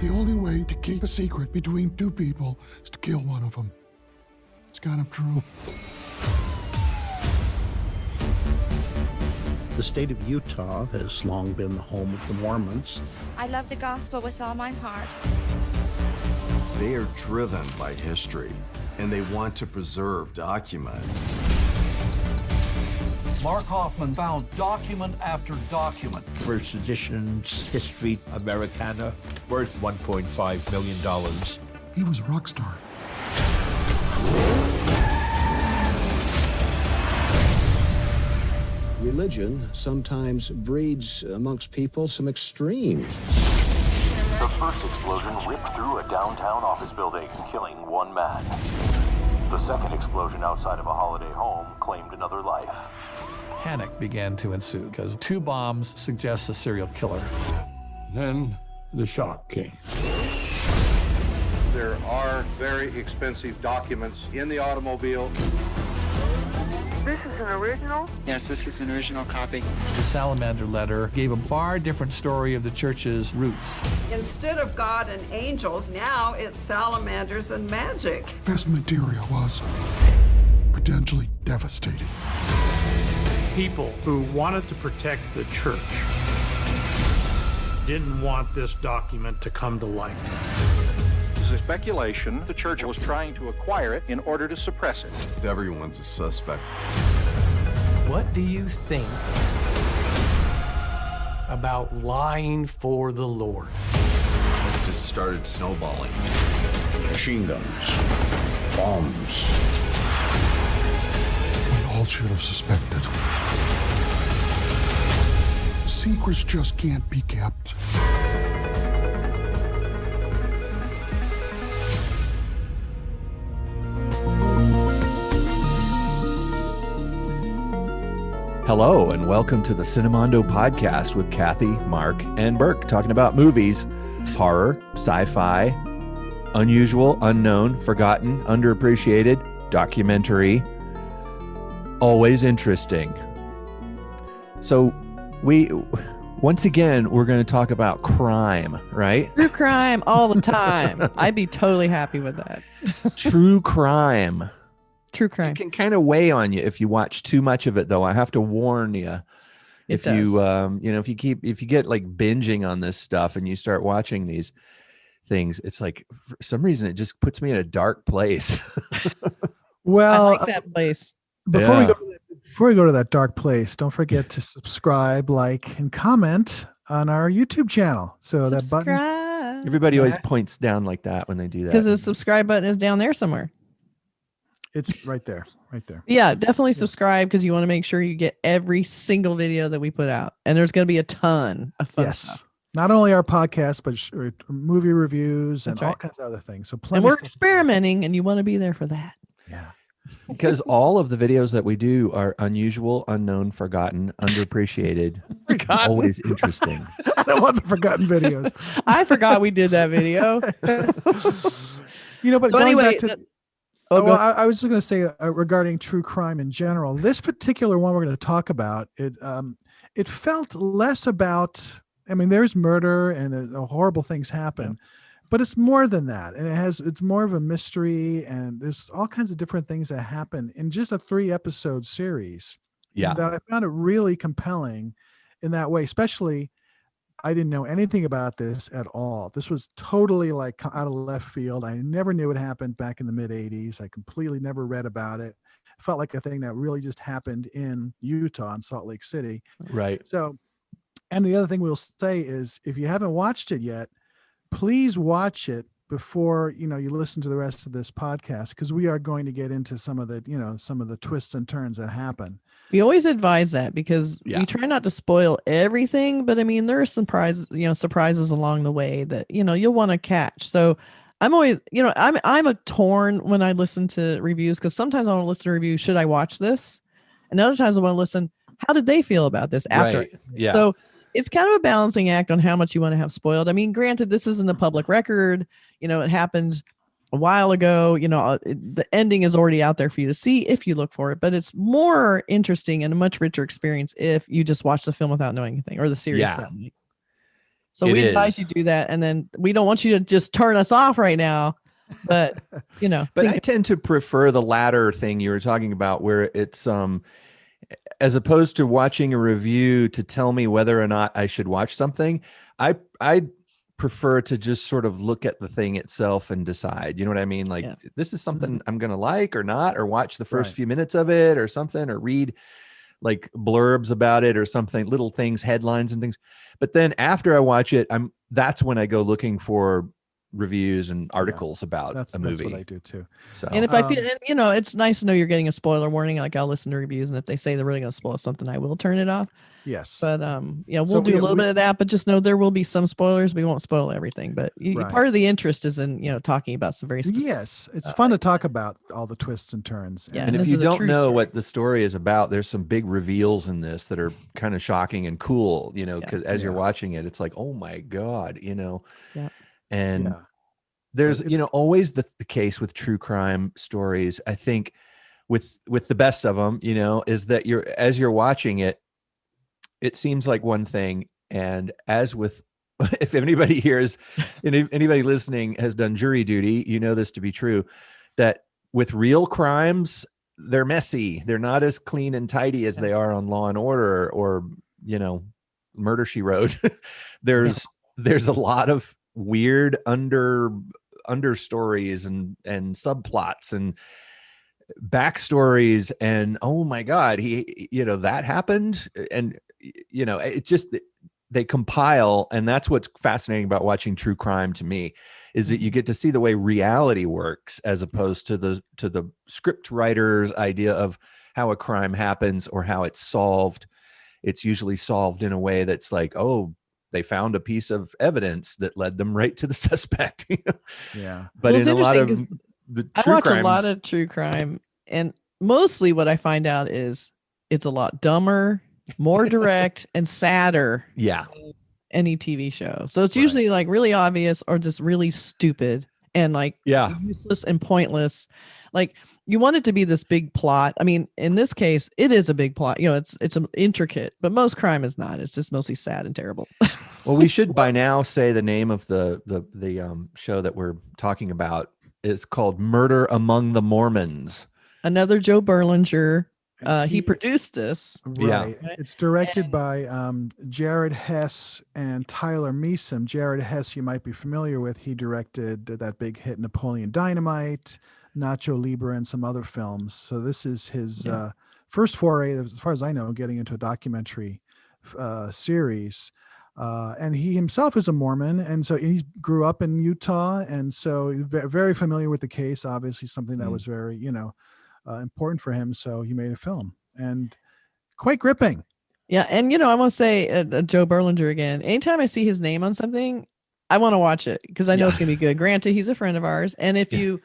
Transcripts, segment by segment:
the only way to keep a secret between two people is to kill one of them. It's kind of true. The state of Utah has long been the home of the Mormons. I love the gospel with all my heart. They are driven by history, and they want to preserve documents. Mark Hoffman found document after document. First edition's History Americana, worth $1.5 million. He was a rock star. Religion sometimes breeds amongst people some extremes. The first explosion ripped through a downtown office building, killing one man. The second explosion outside of a holiday home claimed another life. Panic began to ensue because 2 bombs suggest a serial killer. Then the shock came. There are very expensive documents in the automobile. This is an original? Yes, this is an original copy. The Salamander letter gave a far different story of the church's roots. Instead of God and angels, now it's salamanders and magic. Best material was potentially devastating. People who wanted to protect the church didn't want this document to come to light. There's a speculation the church was trying to acquire it in order to suppress it. Everyone's a suspect. What do you think about lying for the Lord? It just started snowballing. Machine guns, bombs. We all should have suspected. Secrets just can't be kept. Hello, and welcome to the Cinemondo podcast with Kathy, Mark, and Burke, talking about movies, horror, sci-fi, unusual, unknown, forgotten, underappreciated, documentary, always interesting. So once again, we're going to talk about crime, right? True crime all the time. I'd be totally happy with that. True crime. True crime. It can kind of weigh on you if you watch too much of it, though. I have to warn you. If you get like binging on this stuff and you start watching these things, it's like for some reason it just puts me in a dark place. Well, I like that place. Before we go to that dark place, don't forget to subscribe, like, and comment on our YouTube channel. So that button. Everybody always points down like that when they do that. Because the subscribe button is down there somewhere. It's right there. Yeah, definitely subscribe because you want to make sure you get every single video that we put out. And there's going to be a ton of fun stuff. Not only our podcast, but movie reviews and all kinds of other things. So and we're experimenting, and you want to be there for that. Yeah. Because all of the videos that we do are unusual, unknown, forgotten, underappreciated, always interesting. I don't want the forgotten videos. I forgot we did that video. But so anyway, I was just going to say regarding true crime in general, this particular one we're going to talk about, it felt less about, there's murder and horrible things happen, but it's more than that. And it's more of a mystery, and there's all kinds of different things that happen in just a 3-episode series. Yeah. That I found it really compelling in that way, especially I didn't know anything about this at all. This was totally like out of left field. I never knew it happened back in the mid 80s. I completely never read about it. It felt like a thing that really just happened in Utah and Salt Lake City. Right. So, and the other thing we'll say is if you haven't watched it yet, please watch it before, you listen to the rest of this podcast, because we are going to get into some of the twists and turns that happen. We always advise that because we try not to spoil everything, but there are surprises along the way that, you'll want to catch. So I'm always, I'm a torn when I listen to reviews, because sometimes I want to listen to reviews. Should I watch this? And other times I want to listen. How did they feel about this after? Right. Yeah. So it's kind of a balancing act on how much you want to have spoiled. Granted, this isn't the public record. It happened a while ago. The ending is already out there for you to see if you look for it, but it's more interesting and a much richer experience if you just watch the film without knowing anything, or the series. Yeah. So we advise you do that. And then we don't want you to just turn us off right now. But, but I tend to prefer the latter thing you were talking about, where it's, as opposed to watching a review to tell me whether or not I should watch something, I prefer to just sort of look at the thing itself and decide, you know what I mean? Like, this is something I'm going to like or not, or watch the first few minutes of it or something, or read like blurbs about it or something, little things, headlines and things. But then after I watch it, that's when I go looking for reviews and articles about a movie. That's what I do too. So, and if I feel, it's nice to know you're getting a spoiler warning. Like, I'll listen to reviews, and if they say they're really going to spoil something, I will turn it off. Yes. But we'll do a little bit of that, but just know there will be some spoilers. We won't spoil everything, but part of the interest is in, talking about some very specific. Yes. It's fun to talk about all the twists and turns. Yeah. And if you don't know what the story is about, there's some big reveals in this that are kind of shocking and cool, because as you're watching it, it's like, oh my God, Yeah. And there's, always the case with true crime stories. I think with the best of them, is that as you're watching it, it seems like one thing. And as with, if anybody here is, anybody listening has done jury duty, this to be true, that with real crimes, they're messy. They're not as clean and tidy as they are on Law and Order or, Murder, She Wrote. There's a lot of weird understories and subplots and backstories, and oh my God, he that happened, and it just, they compile. And that's what's fascinating about watching true crime to me, is that you get to see the way reality works as opposed to the script writer's idea of how a crime happens or how it's solved. It's usually solved in a way that's like, oh, they found a piece of evidence that led them right to the suspect. Yeah. But in a lot of the true I watch crimes, a lot of true crime, and mostly what I find out is it's a lot dumber, more direct, and sadder. Yeah. Than any TV show. So it's usually like really obvious or just really stupid and like useless and pointless. Like, you want it to be this big plot. I mean, in this case, it is a big plot. It's intricate, but most crime is not. It's just mostly sad and terrible. Well, we should by now say the name of the show that we're talking about is called Murder Among the Mormons. Another Joe Berlinger. He produced this. Right. Yeah. It's directed by Jared Hess and Tyler Measom. Jared Hess, you might be familiar with. He directed that big hit Napoleon Dynamite, Nacho Libre, and some other films. So this is his first foray, as far as I know, getting into a documentary series. And he himself is a Mormon, and so he grew up in Utah, and so very familiar with the case. Obviously, something that was very, important for him. So he made a film, and quite gripping. Yeah, and I want to say Joe Berlinger again. Anytime I see his name on something, I want to watch it because I know it's gonna be good. Granted, he's a friend of ours, and if you're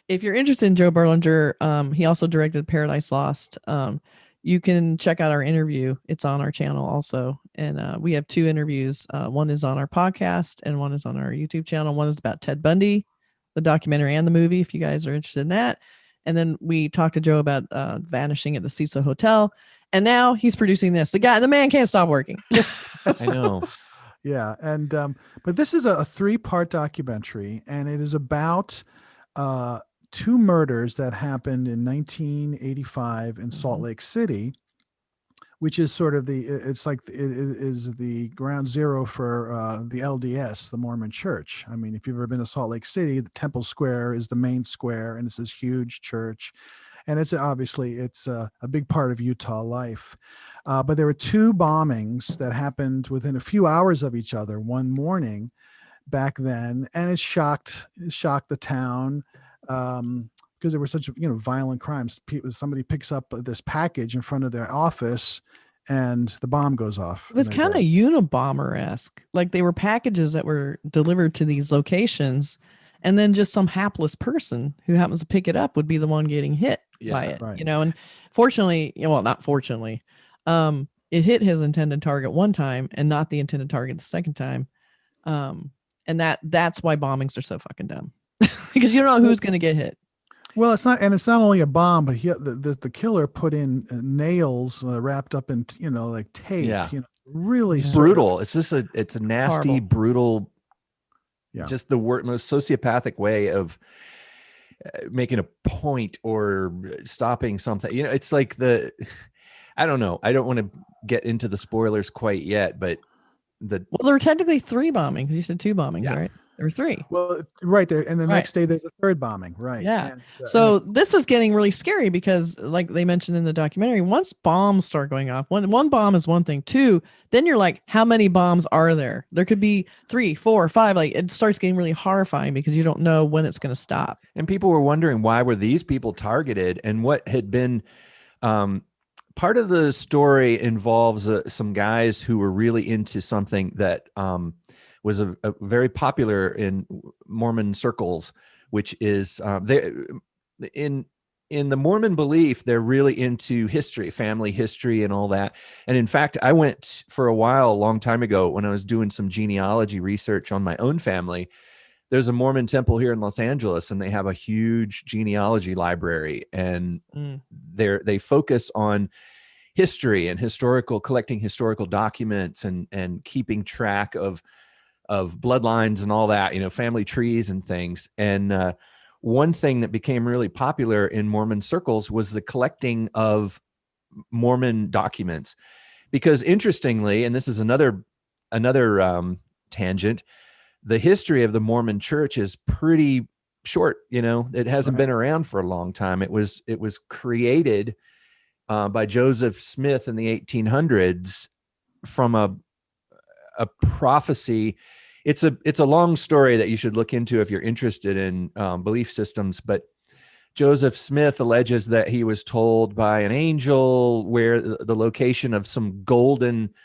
interested in Joe Berlinger, he also directed Paradise Lost. You can check out our interview. It's on our channel also. And we have 2 interviews. One is on our podcast and one is on our YouTube channel. One is about Ted Bundy, the documentary and the movie, if you guys are interested in that. And then we talked to Joe about vanishing at the Cecil Hotel. And now he's producing this. The man can't stop working. I know. Yeah. And, but this is a 3-part documentary, and it is about 2 murders that happened in 1985 in Salt Lake City, which is sort of it is the ground zero for the LDS, the Mormon Church. I mean, if you've ever been to Salt Lake City, the Temple Square is the main square, and it's this huge church, and it's obviously a big part of Utah life. But there were 2 bombings that happened within a few hours of each other one morning back then, and it shocked the town. Because there were such violent crimes. Somebody picks up this package in front of their office, and the bomb goes off. It was kind of Unabomber-esque. Like, they were packages that were delivered to these locations, and then just some hapless person who happens to pick it up would be the one getting hit by it. Right. And fortunately, not fortunately, it hit his intended target one time and not the intended target the second time. And that's why bombings are so fucking dumb. Because you don't know who's going to get hit. Well, it's not only a bomb, but the killer put in nails wrapped up in like tape, really it's brutal. It's just it's a nasty, Horrible. brutal, Yeah. just the most sociopathic way of making a point or stopping something. You know, it's like I don't know. I don't want to get into the spoilers quite yet, but well, there were technically 3 bombings. You said 2 bombings, right? There were 3. Well, right there, and the next day there's a 3rd bombing, right? Yeah. And, so this was getting really scary because, like they mentioned in the documentary, once bombs start going off, one bomb is one thing. 2, then you're like, how many bombs are there? There could be 3, 4, 5. Like it starts getting really horrifying because you don't know when it's going to stop. And people were wondering, why were these people targeted, and what had been. Part of the story involves some guys who were really into something that was a very popular in Mormon circles, which is in the Mormon belief, they're really into history, family history and all that. And in fact, I went for a while, a long time ago, when I was doing some genealogy research on my own family. There's a Mormon temple here in Los Angeles, and they have a huge genealogy library, and they focus on history and collecting historical documents and keeping track of bloodlines and all that, you know, family trees and things. And one thing that became really popular in Mormon circles was the collecting of Mormon documents, because interestingly, and this is another tangent, the history of the Mormon church is pretty short. You know, it hasn't been around for a long time. It was created by Joseph Smith in the 1800s from a prophecy. It's a long story that you should look into if you're interested in belief systems. But Joseph Smith alleges that he was told by an angel where the location of some golden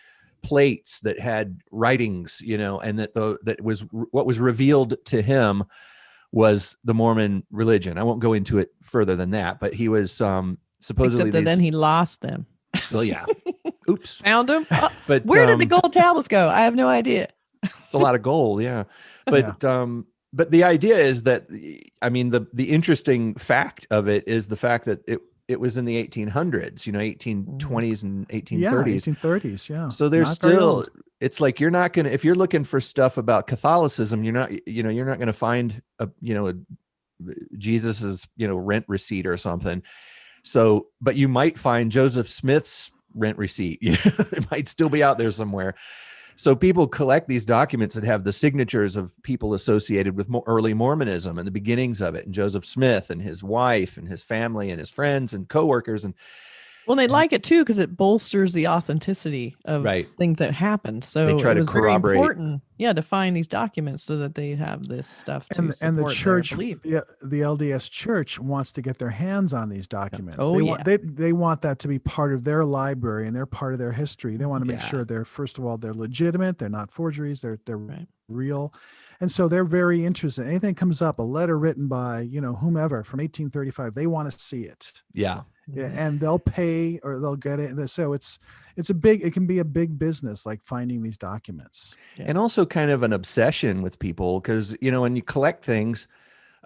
plates that had writings, you know, and that was what was revealed to him was the Mormon religion. I won't go into it further than that, but he was supposedly. Except that then he lost them. Well, yeah. Oops. Found them. But where did the gold tablets go? I have no idea. It's a lot of gold, yeah. But but the idea is that, I mean, the interesting fact of it is the fact that it was in the 1800s, you know, 1820s and 1830s. Yeah, 1830s, yeah. So there's still, it's like you're not going to, if you're looking for stuff about Catholicism, you're not going to find a Jesus's, rent receipt or something. So, but you might find Joseph Smith's rent receipt. It might still be out there somewhere. So people collect these documents that have the signatures of people associated with early Mormonism and the beginnings of it, and Joseph Smith and his wife and his family and his friends and coworkers. Well, they like it too because it bolsters the authenticity of things that happened. So they try it was to corroborate. Very important, to find these documents so that they have this stuff to support and the church, their belief. the LDS Church wants to get their hands on these documents. Oh, they want that to be part of their library, and they're part of their history. They want to make sure they're, first of all, they're legitimate. They're not forgeries. They're real. And so they're very interested. Anything comes up, a letter written by, whomever from 1835, they want to see it. Yeah. Yeah, and they'll pay or they'll get it. So it can be a big business, like finding these documents. Yeah. And also kind of an obsession with people because, when you collect things,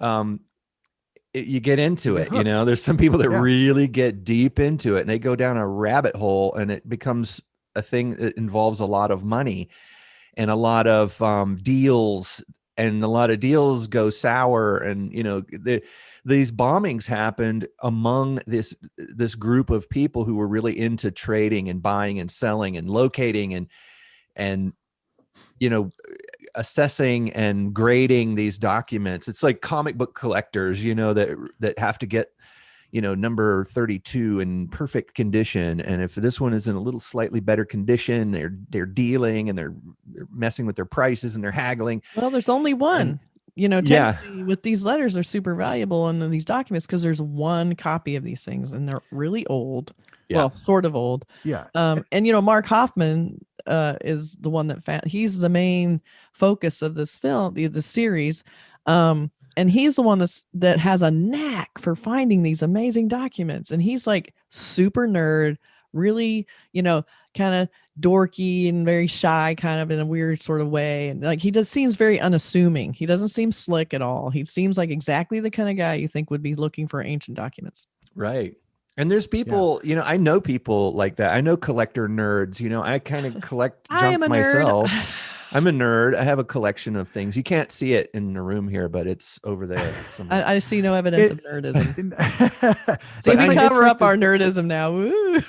you get into it. There's some people that really get deep into it and they go down a rabbit hole, and it becomes a thing that involves a lot of money and a lot of deals, and a lot of deals go sour. And, these bombings happened among this group of people who were really into trading and buying and selling and locating and assessing and grading these documents. It's like comic book collectors, that have to get, number 32 in perfect condition. And if this one is in a little slightly better condition, they're dealing and they're messing with their prices and they're haggling. Well, there's only one. Technically with these letters, they're super valuable in these documents because there's one copy of these things and they're really old. Yeah. Well, sort of old. Yeah. And Mark Hoffman is the one that he's the main focus of this film, the series. And he's the one that has a knack for finding these amazing documents. And he's like super nerd, really, kind of dorky and very shy, kind of in a weird sort of way. And like, he just seems very unassuming. He doesn't seem slick at all. He seems like exactly the kind of guy you think would be looking for ancient documents. Right. And there's people, you know, I know people like that. I know collector nerds. You know, I kind of collect I am junk a nerd. myself. I'm a nerd. I have a collection of things. You can't see it in the room here, but it's over there somewhere. I see no evidence of nerdism. See, But we cover up our nerdism now. Woo.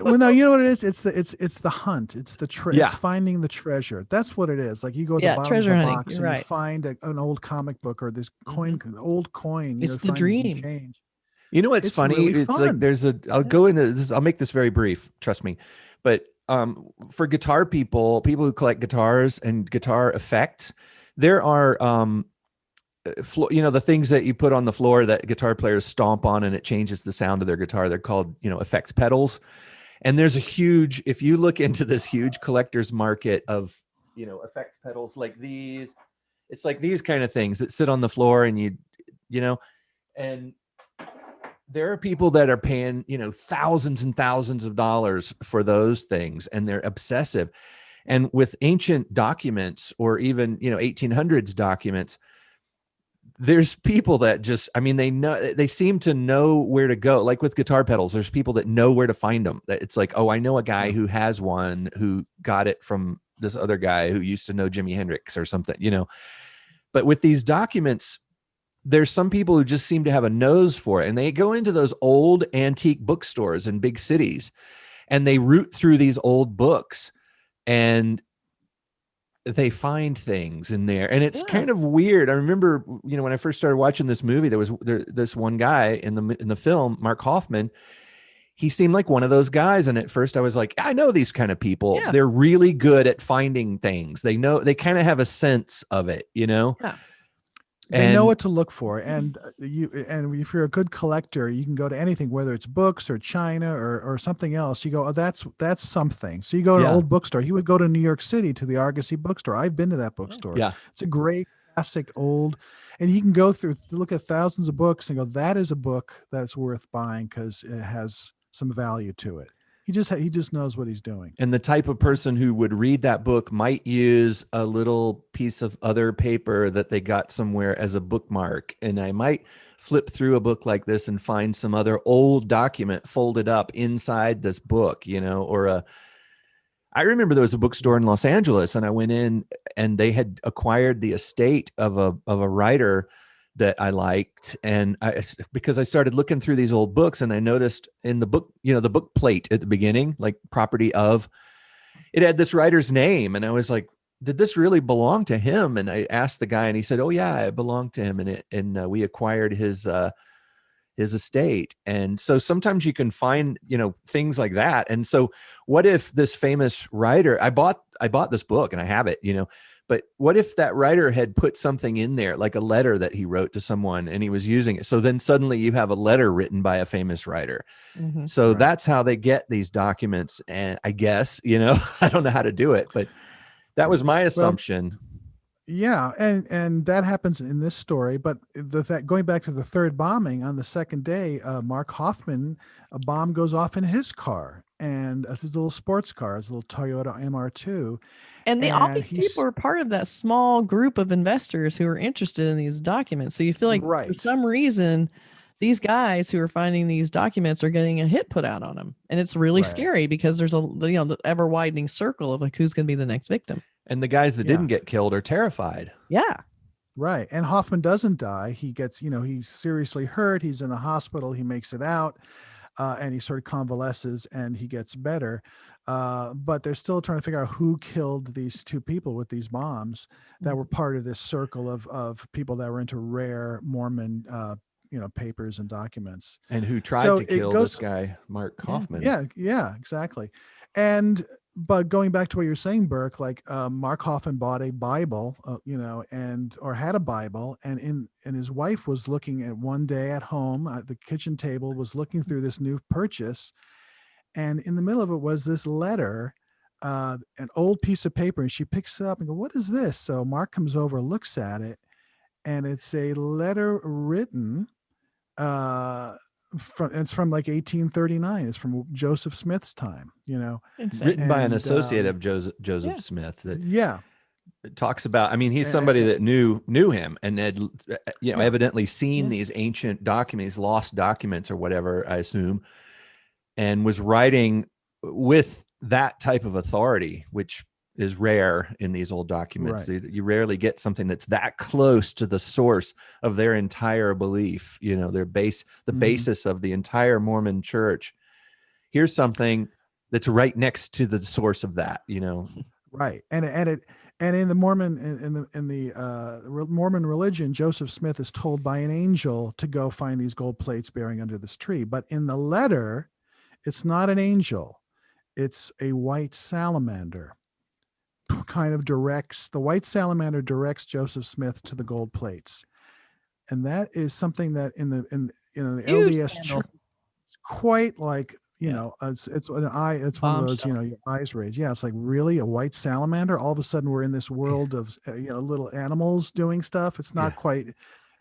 Well, no, you know what it is? It's the hunt. It's the Yeah. it's finding the treasure. That's what it is. Like you go to Yeah, the bottom treasure of the hunting. box You're and right. you find an old comic book or this coin, old coin. It's the find dream. change. You know what's funny? really It's fun. like there's I'll go into this. I'll make this very brief. Trust me. But for guitar people who collect guitars and guitar effects, there are you know, the things that you put on the floor that guitar players stomp on and it changes the sound of their guitar. They're called, you know, effects pedals. And there's a huge, if you look into this huge collector's market of, you know, effects pedals like these, it's like these kind of things that sit on the floor and you know, and there are people that are paying, you know, thousands and thousands of dollars for those things, and they're obsessive. And with ancient documents or even, you know, 1800s documents, there's people that just, I mean, they seem to know where to go. Like with guitar pedals, there's people that know where to find them. It's like, oh, I know a guy who has one who got it from this other guy who used to know Jimi Hendrix or something, you know. But with these documents, there's some people who just seem to have a nose for it, and they go into those old antique bookstores in big cities and they root through these old books and they find things in there. And it's kind of weird. I remember, you know, when I first started watching this movie, there was this one guy in the film, Mark Hoffman. He seemed like one of those guys. And at first I was like, I know these kind of people. Yeah. They're really good at finding things. They know, they kind of have a sense of it, you know? Yeah. They know what to look for, and if you're a good collector, you can go to anything, whether it's books or China or something else. You go, oh, that's something. So you go to an old bookstore. He would go to New York City to the Argosy bookstore. I've been to that bookstore. Yeah, it's a great classic old, and you can go through, look at thousands of books, and go, that is a book that's worth buying because it has some value to it. He just knows what he's doing. And the type of person who would read that book might use a little piece of other paper that they got somewhere as a bookmark. And I might flip through a book like this and find some other old document folded up inside this book, you know, or I remember there was a bookstore in Los Angeles, and I went in and they had acquired the estate of a writer that I liked. And because I started looking through these old books, and I noticed in the book, you know, the book plate at the beginning, like property of, it had this writer's name. And I was like, did this really belong to him? And I asked the guy, and he said, oh yeah, it belonged to him. And we acquired his estate. And so sometimes you can find, you know, things like that. And so what if this famous writer, I bought this book and I have it, you know, but what if that writer had put something in there, like a letter that he wrote to someone and he was using it? So then suddenly you have a letter written by a famous writer. Mm-hmm. So that's how they get these documents. And I guess, you know, I don't know how to do it, but that was my assumption. Yeah, and that happens in this story. But going back to the third bombing, on the second day, Mark Hoffman, a bomb goes off in his car, and his little sports car, his little Toyota MR2. And all these people are part of that small group of investors who are interested in these documents. So you feel like for some reason, these guys who are finding these documents are getting a hit put out on them. And it's really scary because there's the ever widening circle of like, who's going to be the next victim. And the guys that didn't get killed are terrified. Yeah. Right. And Hoffman doesn't die. He gets, he's seriously hurt. He's in the hospital. He makes it out. And he sort of convalesces and he gets better. But they're still trying to figure out who killed these two people with these bombs that were part of this circle of people that were into rare Mormon, papers and documents. And who tried to kill this guy, Mark Hoffman. Yeah, exactly. But going back to what you're saying, Burke, like Mark Hoffman bought a Bible, or had a Bible, and his wife was looking at one day at home at the kitchen table, was looking through this new purchase, and in the middle of it was this letter, an old piece of paper, and she picks it up and goes, "What is this?" So Mark comes over, looks at it, and it's a letter written. It's from like 1839. It's from Joseph Smith's time, written by an associate of Joseph Smith. That it talks about. I mean, he's somebody that knew him and had evidently seen these ancient documents, lost documents or whatever, I assume, and was writing with that type of authority, which is rare in these old documents. Right. You rarely get something that's that close to the source of their entire belief, their basis of the entire Mormon church. Here's something that's right next to the source of that, Right. And in the Mormon Mormon religion, Joseph Smith is told by an angel to go find these gold plates bearing under this tree. But in the letter, it's not an angel. It's a white salamander. The white salamander directs Joseph Smith to the gold plates. And that is something that in the LDS church, it's quite like, it's one of those, your eyes raised. Yeah. It's like, really, a white salamander? All of a sudden we're in this world of, little animals doing stuff. It's not quite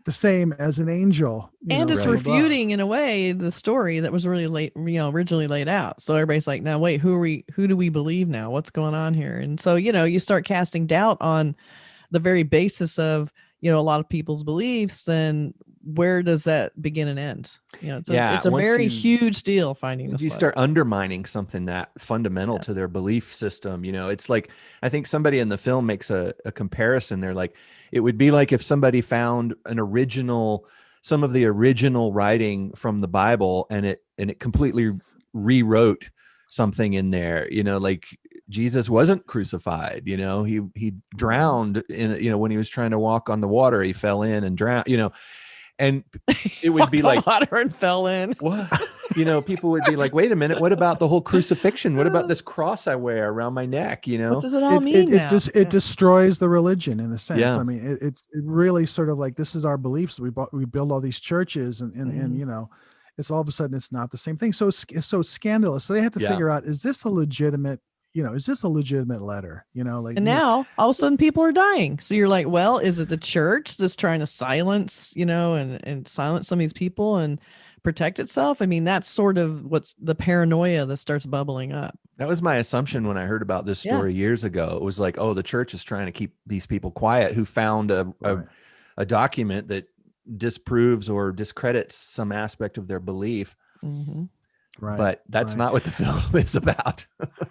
the same as an angel. And it's refuting in a way the story that was really originally laid out. So everybody's like, now wait, who do we believe now? What's going on here? And so, you start casting doubt on the very basis of, a lot of people's beliefs. Then where does that begin and end? It's a very huge deal finding this. You start undermining something that fundamental to their belief system. It's like, I think somebody in the film makes a comparison. They're like, it would be like if somebody found some of the original writing from the Bible and it completely rewrote something in there, like Jesus wasn't crucified, he drowned in, when he was trying to walk on the water, he fell in and drowned, and it would be like water and fell in. What? People would be like, wait a minute, what about the whole crucifixion? What about this cross I wear around my neck? What does it all mean now? It destroys the religion in a sense. Yeah. I mean, it really sort of like, this is our beliefs. We build all these churches and it's all of a sudden it's not the same thing. So it's scandalous. So they had to figure out, is this a legitimate letter? And now all of a sudden people are dying. So you're like, well, is it the church that's trying to silence, and silence some of these people and protect itself? I mean, that's sort of what's the paranoia that starts bubbling up. That was my assumption when I heard about this story years ago. It was like, oh, the church is trying to keep these people quiet who found a document that disproves or discredits some aspect of their belief. Mm-hmm. Right. But that's not what the film is about.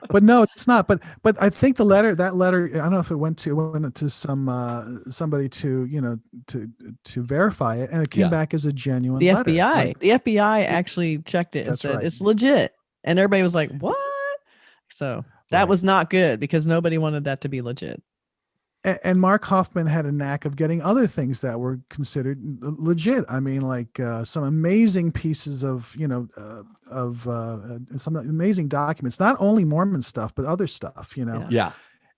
But no, it's not. But I think that letter, I don't know if it went to somebody to verify it, and it came back as a genuine letter. FBI. The FBI actually checked it and said it's legit. And everybody was like, what? So that was not good because nobody wanted that to be legit. And Mark Hoffman had a knack of getting other things that were considered legit. I mean, like some amazing pieces of, some amazing documents, not only Mormon stuff, but other stuff, Yeah.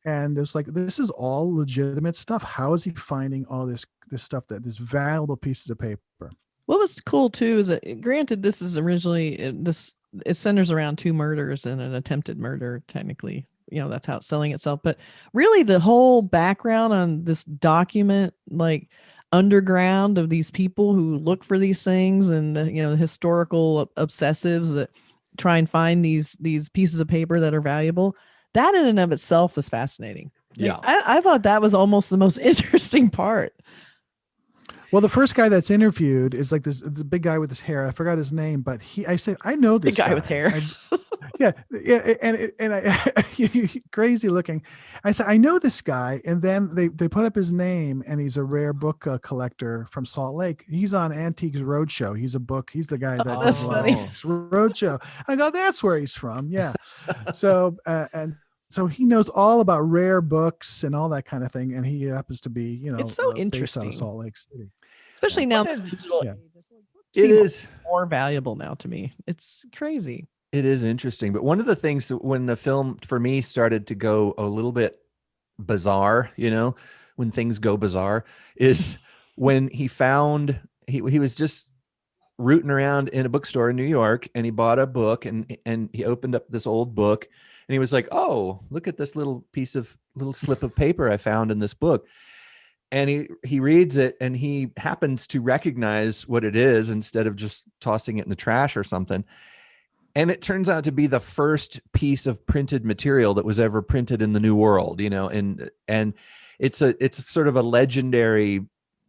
And it's like, this is all legitimate stuff. How is he finding all this stuff, this valuable pieces of paper? What was cool too is that, granted, this is originally it centers around 2 murders and an attempted murder, technically. That's how it's selling itself. But really the whole background on this document, like underground of these people who look for these things and the historical obsessives that try and find these pieces of paper that are valuable, that in and of itself was fascinating. Yeah. I thought that was almost the most interesting part. Well, the first guy that's interviewed is like this big guy with his hair. I forgot his name, but I said, I know this guy with hair. And I crazy looking. I said, I know this guy. And then they put up his name, and he's a rare book collector from Salt Lake. He's on Antiques Roadshow. He's the guy that does Roadshow. I go, that's where he's from. Yeah. So, so he knows all about rare books and all that kind of thing. And he happens to be, it's so based interesting. out of Salt Lake City. Especially now this digital age. It is more valuable now to me. It's crazy. It is interesting. But one of the things when the film for me started to go a little bit bizarre, when things go bizarre, is when he found he was just rooting around in a bookstore in New York, and he bought a book and he opened up this old book, and he was like, oh, look at this little slip of paper I found in this book. And he reads it, and he happens to recognize what it is instead of just tossing it in the trash or something. And it turns out to be the first piece of printed material that was ever printed in the New World, and it's sort of a legendary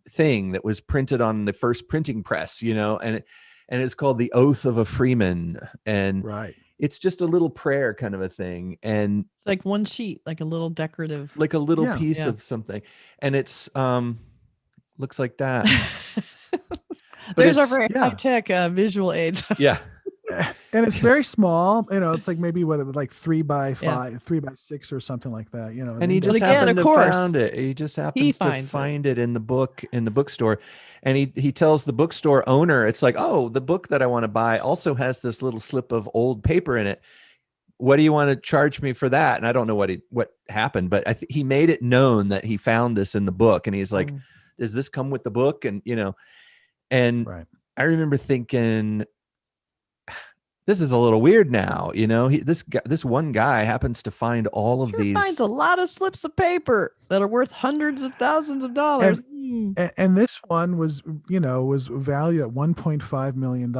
thing that was printed on the first printing press, and and it's called The Oath of a Freeman. And right. It's just a little prayer kind of a thing. And it's like one sheet, like a little decorative, like a little piece of something. And it's, looks like that. There's our very high-tech visual aids. Yeah. And it's very small, it's like maybe what it was like 3 by 5, 3 by 6 or something like that, And he just happened to found it. He just happens to find it in the bookstore. And he tells the bookstore owner, it's like, oh, the book that I want to buy also has this little slip of old paper in it. What do you want to charge me for that? And I don't know what happened, but he made it known that he found this in the book. And he's like, does this come with the book? And, and I remember thinking, this is a little weird now, this one guy happens to find all of these. Finds a lot of slips of paper that are worth hundreds of thousands of dollars. And this one was valued at $1.5 million,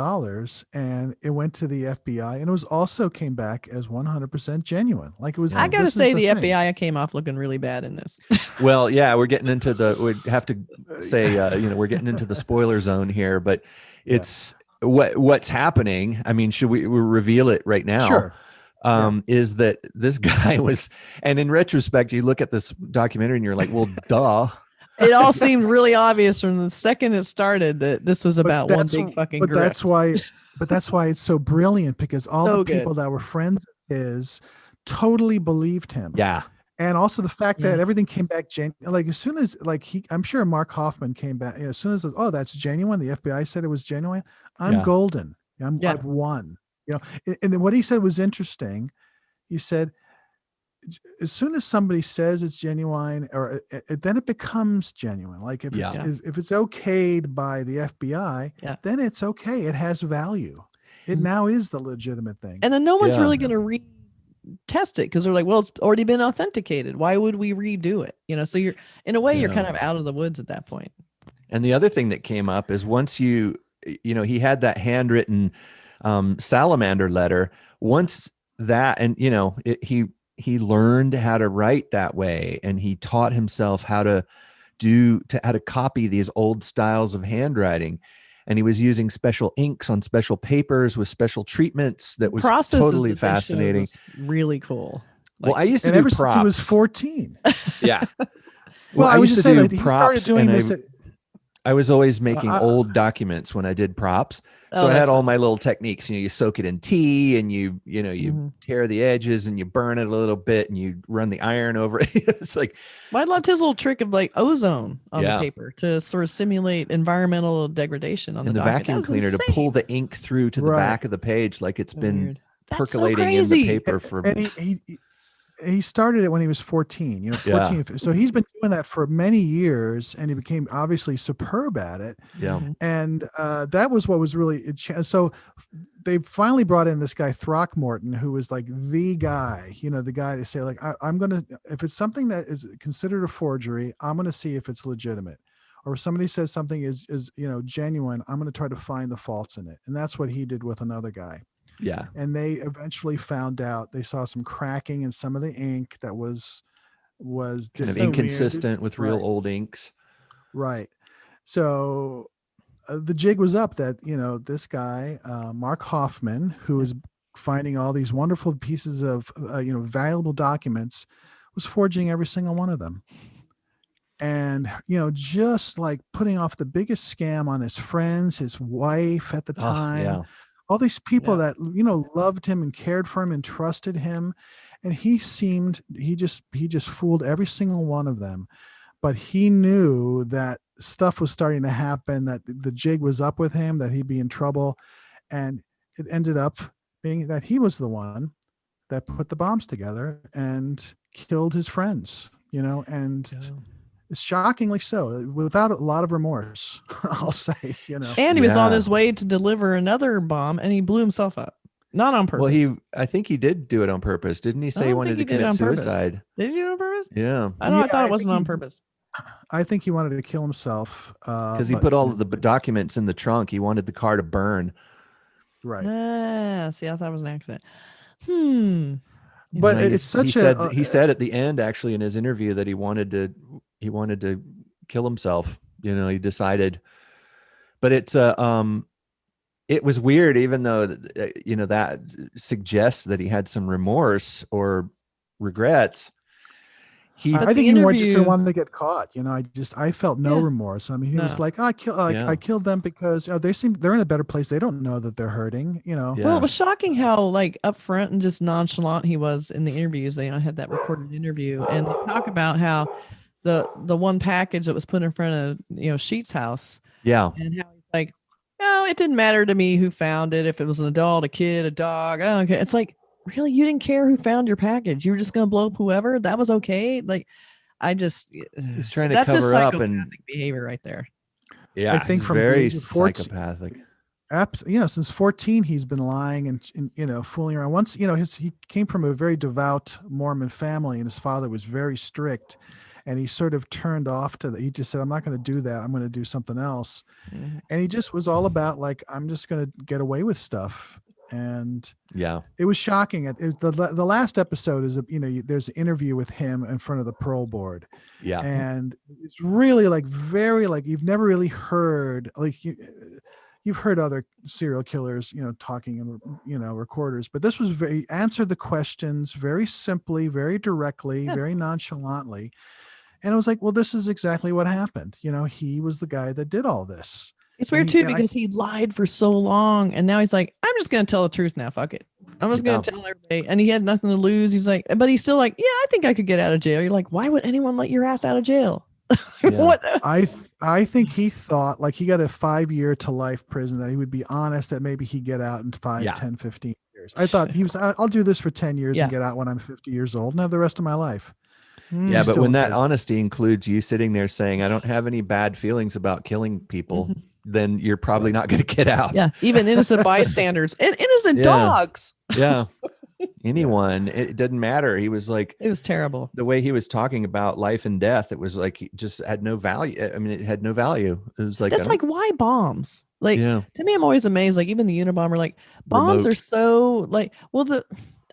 and it went to the FBI, and it was also came back as 100% genuine. Like it was. I gotta say, the FBI came off looking really bad in this. Well, yeah, we're getting into we'd have to say, we're getting into the spoiler zone here, but it's. What's happening? I mean, should we reveal it right now? Sure. Is that this guy was, and in retrospect, you look at this documentary and you're like, well, duh. It all seemed really obvious from the second it started that this was about one big fucking. But that's why it's so brilliant, because all the people that were friends of his totally believed him. Yeah. And also the fact that everything came back like as soon as I'm sure Mark Hoffman came back, as soon as that's genuine. The FBI said it was genuine. I'm golden. I've won. And then what he said was interesting. He said, as soon as somebody says it's genuine, or then it becomes genuine. Like if it's okayed by the FBI, then it's okay. It has value. It now is the legitimate thing. And then no one's really going to test it, because they're like, well, it's already been authenticated. Why would we redo it? So you're in a way you're kind of out of the woods at that point. And the other thing that came up is once he had that handwritten salamander letter. Once that, and he learned how to write that way, and he taught himself how to copy these old styles of handwriting. And he was using special inks on special papers with special treatments. That was totally fascinating. Was really cool. Well, I used to do ever props. Since he was 14. Yeah. Well, I used to do props. I was always making old documents when I did props. So I had all my little techniques. You soak it in tea, and you tear the edges, and you burn it a little bit, and you run the iron over it. It's like, well, I loved his little trick of like ozone on the paper to sort of simulate environmental degradation on the vacuum cleaner to pull the ink through to the back of the page, like it's been percolating in the paper for. And he started it when he was 14, 14. Yeah. So he's been doing that for many years, and he became obviously superb at it. Yeah. And that was what was really, so they finally brought in this guy Throckmorton, who was like the guy, the guy to say like, I'm going to, if it's something that is considered a forgery, I'm going to see if it's legitimate. Or if somebody says something is genuine, I'm going to try to find the faults in it. And that's what he did with another guy. Yeah. And they eventually found out, they saw some cracking in some of the ink that was kind of inconsistent with real old inks. Right. So the jig was up that, this guy, Mark Hoffman, who is finding all these wonderful pieces of, valuable documents, was forging every single one of them. And, just like putting off the biggest scam on his friends, his wife at the time. All these people that, loved him and cared for him and trusted him. And he just fooled every single one of them. But he knew that stuff was starting to happen, that the jig was up with him, that he'd be in trouble. And it ended up being that he was the one that put the bombs together and killed his friends, shockingly so, without a lot of remorse, I'll say, And he was on his way to deliver another bomb, and he blew himself up. Not on purpose. Well, I think he did do it on purpose. Didn't he say he wanted to commit suicide? Did he do it on purpose? Yeah. I thought it wasn't on purpose. I think he wanted to kill himself. Because he put all of the documents in the trunk. He wanted the car to burn. Right. See, I thought it was an accident. But it's such he said at the end, actually, in his interview, that he wanted to kill himself. He decided, but it's it was weird, even though, that suggests that he had some remorse or regrets. I think he more just didn't want to get caught. I felt no remorse. I mean, he was like, I killed them because they're in a better place. They don't know that they're hurting, Well, it was shocking how like upfront and just nonchalant he was in the interviews. I had that recorded interview, and they talk about how the one package that was put in front of, Sheet's house. Yeah. And how he's like, no, it didn't matter to me who found it. If it was an adult, a kid, a dog, I don't care. It's like, really, you didn't care who found your package? You were just going to blow up whoever? That was okay? Like, he's trying to cover up and behavior right there. Yeah, I think from very psychopathic. Since 14, he's been lying and fooling around. Once, he came from a very devout Mormon family, and his father was very strict, and he sort of turned off to that. He just said, I'm not going to do that. I'm going to do something else. Mm-hmm. And he just was all about like, I'm just going to get away with stuff. And it was shocking. The last episode is there's an interview with him in front of the parole board. Yeah. And it's really like very like you've never really heard like you've heard other serial killers, talking and recorders, but this was answered the questions very simply, very directly, very nonchalantly. And it was like, well, this is exactly what happened. He was the guy that did all this. It's weird too, because he lied for so long, and now he's like, I'm just going to tell the truth now. Fuck it. I'm just going to tell everybody. And he had nothing to lose. He's like, but he's still like, yeah, I think I could get out of jail. You're like, why would anyone let your ass out of jail? What? I think he thought like he got a 5-year to life prison, that he would be honest that maybe he'd get out in 10, 15 years. I thought he was, I'll do this for 10 years and get out when I'm 50 years old and have the rest of my life. Yeah, but when that honesty includes you sitting there saying, I don't have any bad feelings about killing people, then you're probably not going to get out. Yeah, even innocent bystanders and innocent dogs. Yeah. Anyone, it didn't matter. He was like, it was terrible. The way he was talking about life and death, it was like he just had no value. I mean, it had no value. It was like, that's like, why bombs? Like, to me, I'm always amazed. Like, even the Unabomber, like, bombs are so like,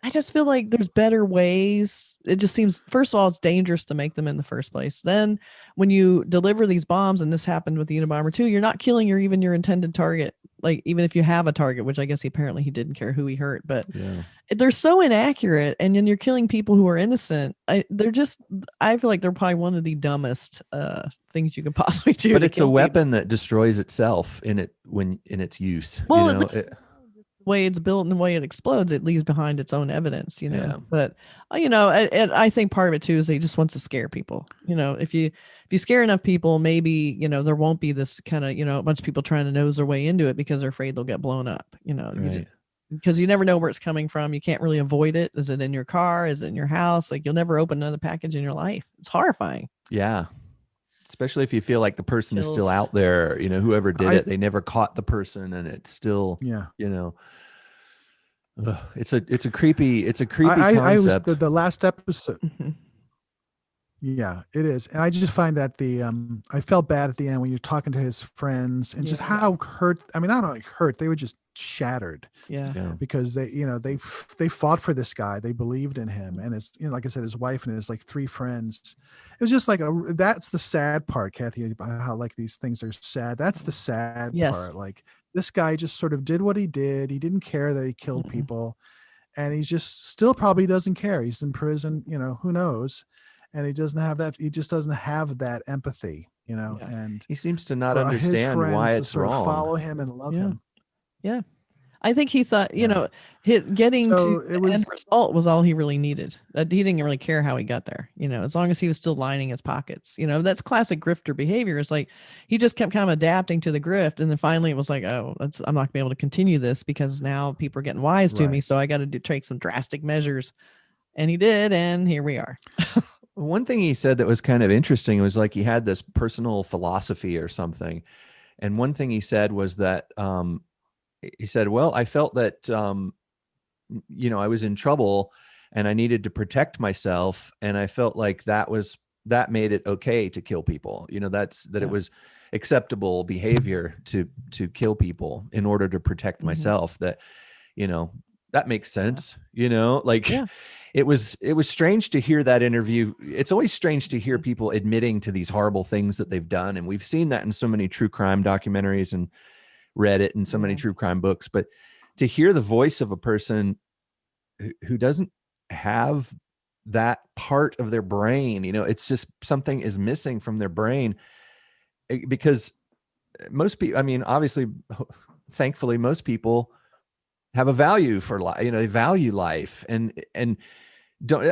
I just feel like there's better ways. It just seems, first of all, it's dangerous to make them in the first place. Then when you deliver these bombs, and this happened with the Unabomber too, you're not killing your intended target. Like, even if you have a target, which I guess he didn't care who he hurt, but they're so inaccurate. And then you're killing people who are innocent. I feel like they're probably one of the dumbest things you could possibly do. But it's a weapon that destroys itself in its use. Well, way it's built and the way it explodes, it leaves behind its own evidence, but I think part of it too is he just wants to scare people. If you scare enough people, maybe there won't be this kind of a bunch of people trying to nose their way into it because they're afraid they'll get blown up, because you never know where it's coming from. You can't really avoid it. Is it in your car? Is it in your house? Like, you'll never open another package in your life. It's horrifying. Yeah, especially if you feel like the person is still out there, whoever did it, they never caught the person, and it's still, it's a creepy concept. The last episode. Yeah, it is. And I just find that I felt bad at the end when you're talking to his friends and just how hurt. I mean, not only hurt, they were just shattered. Yeah. Because they fought for this guy. They believed in him. And his, like I said, his wife and his like 3 friends. It was just like that's the sad part, Kathy, about how like these things are sad. That's the sad part. Like, this guy just sort of did what he did. He didn't care that he killed people. And he's just still probably doesn't care. He's in prison, who knows? And he doesn't have that. He just doesn't have that empathy, and he seems to not understand why it's wrong. Follow him and love him. Yeah. I think he thought, getting to the end result was all he really needed. He didn't really care how he got there, as long as he was still lining his pockets. That's classic grifter behavior. It's like he just kept kind of adapting to the grift, and then finally it was like, oh, I'm not gonna be able to continue this because now people are getting wise to me, so I got to take some drastic measures. And he did, and here we are. One thing he said that was kind of interesting was like he had this personal philosophy or something, and one thing he said was that he said, well, I felt that, I was in trouble and I needed to protect myself. And I felt like that made it okay to kill people. It was acceptable behavior to kill people in order to protect myself. That, that makes sense, It was strange to hear that interview. It's always strange to hear people admitting to these horrible things that they've done. And we've seen that in so many true crime documentaries and read it in so many true crime books, but to hear the voice of a person who doesn't have that part of their brain, it's just something is missing from their brain, because most people, obviously, thankfully, most people have a value for life. They value life, and I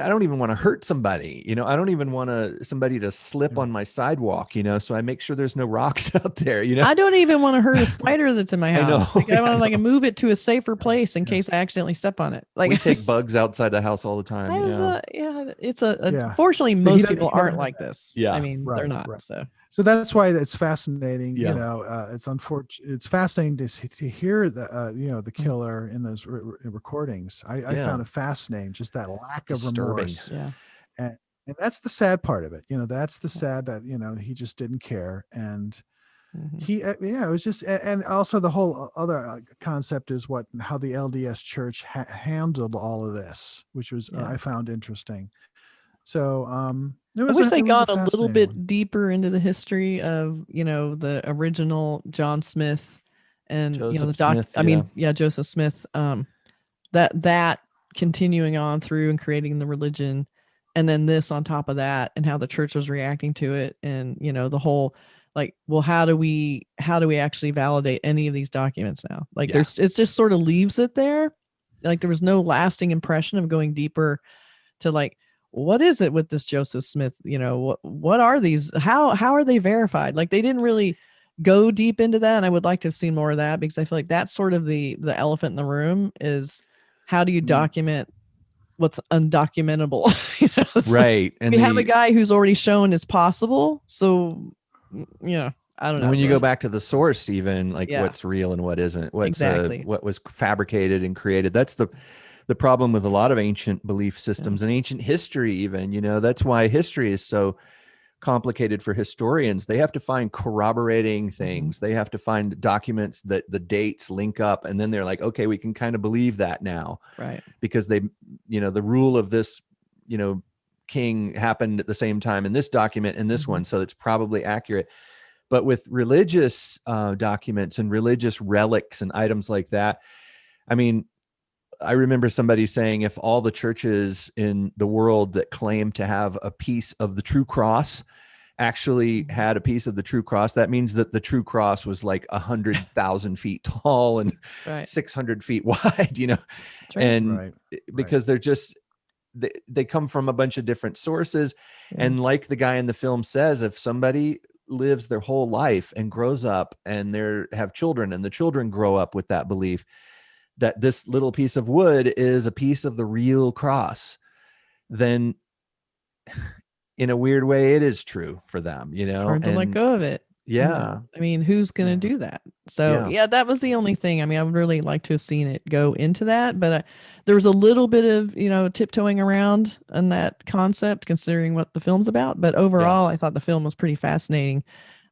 don't even want to hurt somebody. I don't even want somebody to slip on my sidewalk. So I make sure there's no rocks out there. I don't even want to hurt a spider that's in my house. I want to move it to a safer place in case I accidentally step on it. We take bugs outside the house all the time. Fortunately, most people aren't like this. Yeah, they're not. Right. So that's why it's fascinating. Yeah. It's unfortunate. It's fascinating to hear the killer in those recordings. I found it fascinating, just that lack of remorse. Yeah. And that's the sad part of it. That's the sad that, he just didn't care. And it was just, and also the whole other concept is how the LDS Church handled all of this, which was, I found interesting. So, I wish they got a little bit deeper into the history of, the original John Smith and, Joseph Smith, Joseph Smith, that continuing on through and creating the religion, and then this on top of that, and how the church was reacting to it. And, the whole, how do we actually validate any of these documents now? It's just sort of leaves it there. There was no lasting impression of going deeper to what is it with this Joseph Smith? What are these? How are they verified? They didn't really go deep into that. And I would like to have seen more of that, because I feel like that's sort of the elephant in the room is, how do you document what's undocumentable? Right. And we have a guy who's already shown it's possible. So, I don't know. When you go back to the source, even what's real and what isn't, what was fabricated and created, that's the problem with a lot of ancient belief systems and ancient history, even, that's why history is so complicated for historians. They have to find corroborating things. They have to find documents that the dates link up. And then they're like, okay, we can kind of believe that now. Right. Because the rule of this, king happened at the same time in this document and this one. So it's probably accurate. But with religious documents and religious relics and items like that, I remember somebody saying, if all the churches in the world that claim to have a piece of the true cross actually had a piece of the true cross, that means that the true cross was 100,000 feet tall and 600 feet wide, and because they're just, they come from a bunch of different sources. And like the guy in the film says, if somebody lives their whole life and grows up and they have children, and the children grow up with that belief that this little piece of wood is a piece of the real cross, then in a weird way, it is true for them, Hard to let go of it. Yeah. Who's going to do that? So that was the only thing. I would really like to have seen it go into that, but there was a little bit of, tiptoeing around on that concept, considering what the film's about. But overall, I thought the film was pretty fascinating.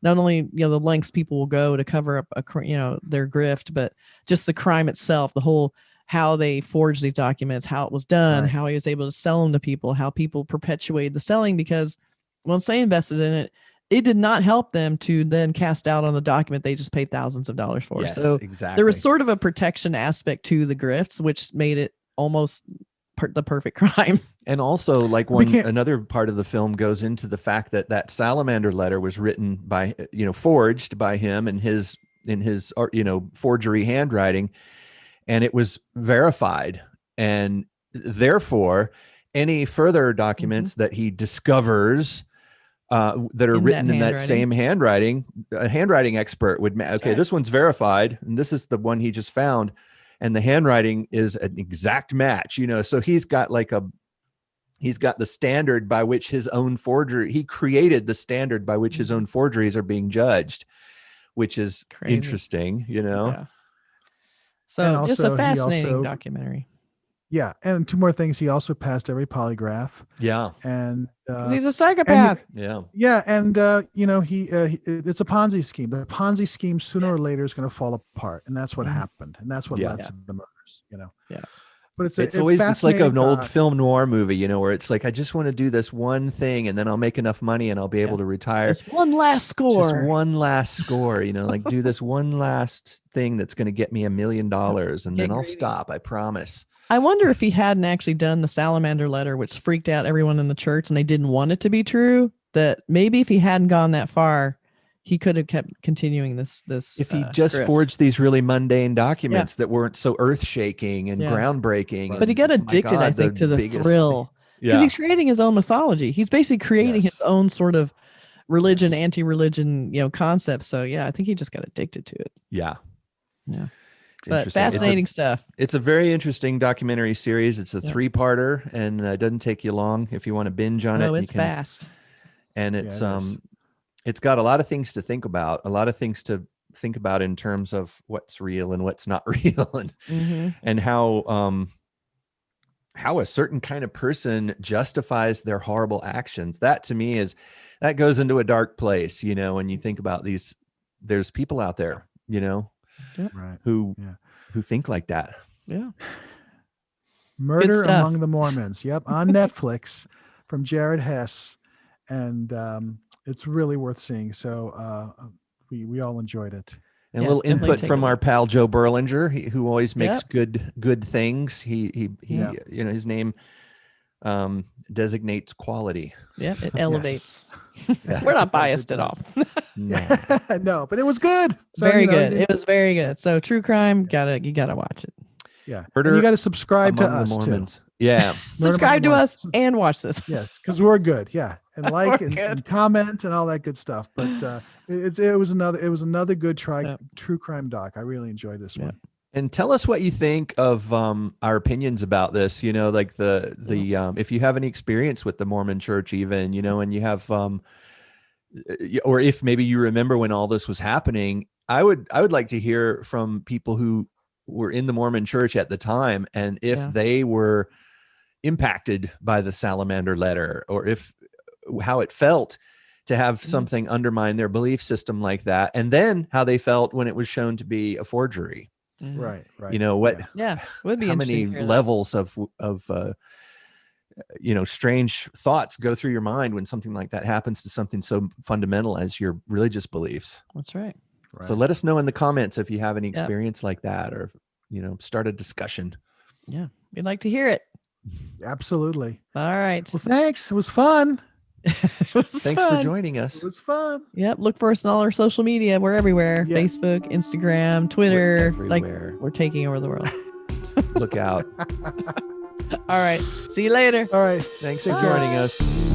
Not only, the lengths people will go to cover up their grift, but just the crime itself, the whole, how they forged these documents, how it was done, how he was able to sell them to people, how people perpetuated the selling, because once they invested in it, it did not help them to then cast out on the document they just paid thousands of dollars for. Yes, so exactly. There was sort of a protection aspect to the grifts, which made it almost the perfect crime. And also, another part of the film goes into the fact that salamander letter was written by, forged by him in his forgery handwriting, and it was verified. And therefore, any further documents that he discovers that are written in that same handwriting, a handwriting expert would, this one's verified, and this is the one he just found, and the handwriting is an exact match, so he's got the standard by which his own forgery, he created the standard by which his own forgeries are being judged, which is crazy. Interesting, Yeah. So just a fascinating documentary. Yeah. And two more things. He also passed every polygraph. Yeah. And he's a psychopath. Yeah. And, it's a Ponzi scheme. The Ponzi scheme sooner or later is going to fall apart. And that's what happened. And that's what led to the murders, Yeah. But it's like an old doc. film noir movie, where it's like, I just want to do this one thing and then I'll make enough money and I'll be able to retire. This one last score. Just one last score, like do this one last thing that's going to get me $1 million and then I'll stop. I promise. I wonder if he hadn't actually done the salamander letter, which freaked out everyone in the church and they didn't want it to be true, that maybe if he hadn't gone that far, he could have kept continuing this. If he just forged these really mundane documents that weren't so earth-shaking and groundbreaking. But he got addicted, I think, to the thrill. Because he's creating his own mythology. He's basically creating his own sort of religion, anti-religion, concept. So I think he just got addicted to it. Yeah. But fascinating stuff. It's a very interesting documentary series. It's a 3-parter, and it doesn't take you long if you want to binge on it. No, it's fast. And it's got a lot of things to think about, in terms of what's real and what's not real, and how a certain kind of person justifies their horrible actions. That to me that goes into a dark place, when you think about these. There's people out there, who think like that. Yeah. Murder Among the Mormons. Yep, on Netflix from Jared Hess, and it's really worth seeing. So we all enjoyed it. And a little input from our pal Joe Berlinger, who always makes good things. He his name designates quality. Yeah, it elevates. We're not biased at all. No, but it was good. So, very good. It was very good. So true crime, you gotta watch it. Yeah, and you got to subscribe to us too. Yeah, subscribe to us and watch this. Yes, because we're good. Yeah, and like and comment and all that good stuff. But it was another good true crime doc. I really enjoyed this one. And tell us what you think of our opinions about this. Like the if you have any experience with the Mormon Church, even and you have or if maybe you remember when all this was happening. I would like to hear from people who were in the Mormon Church at the time, and if they were impacted by the salamander letter, or how it felt to have something undermine their belief system like that, and then how they felt when it was shown to be a forgery. Right. What? Yeah, would be how many levels of strange thoughts go through your mind when something like that happens to something so fundamental as your religious beliefs. That's right. So let us know in the comments if you have any experience like that, or start a discussion. Yeah, we'd like to hear it. Absolutely. All right. Well, thanks. It was fun. Thanks for joining us. It was fun. Yep. Look for us on all our social media. We're everywhere. Yeah. Facebook, Instagram, Twitter. We're taking over the world. Look out. All right. See you later. All right. Thanks for joining us.